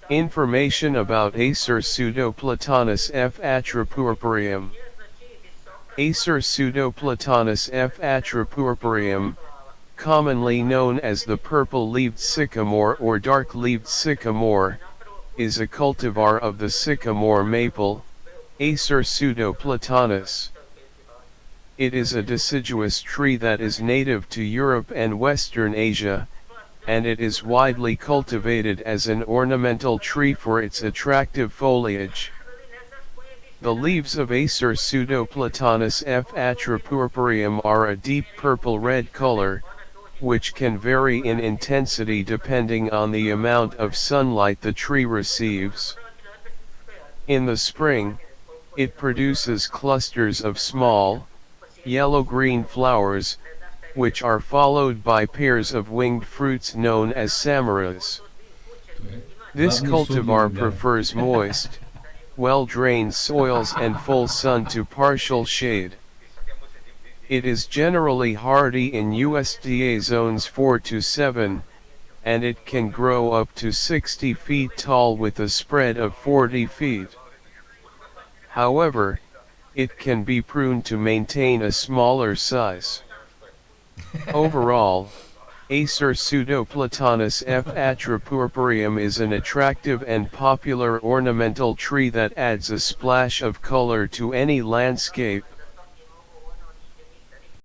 Information about Acer pseudoplatanus f. atropurpureum. Acer pseudoplatanus f. atropurpureum, commonly known as the purple-leaved sycamore or dark-leaved sycamore, is a cultivar of the sycamore maple, Acer pseudoplatanus. It is a deciduous tree that is native to Europe and Western Asia, and it is widely cultivated as an ornamental tree for its attractive foliage. The leaves of Acer pseudoplatanus f. atropurpureum are a deep purple-red color, which can vary in intensity depending on the amount of sunlight the tree receives. In the spring, it produces clusters of small, yellow-green flowers, which are followed by pairs of winged fruits known as samaras. This cultivar prefers moist, well-drained soils and full sun to partial shade. It is generally hardy in USDA zones 4 to 7, and it can grow up to 60 feet tall with a spread of 40 feet. However, it can be pruned to maintain a smaller size. Overall, Acer pseudoplatanus f. atropurpureum is an attractive and popular ornamental tree that adds a splash of color to any landscape,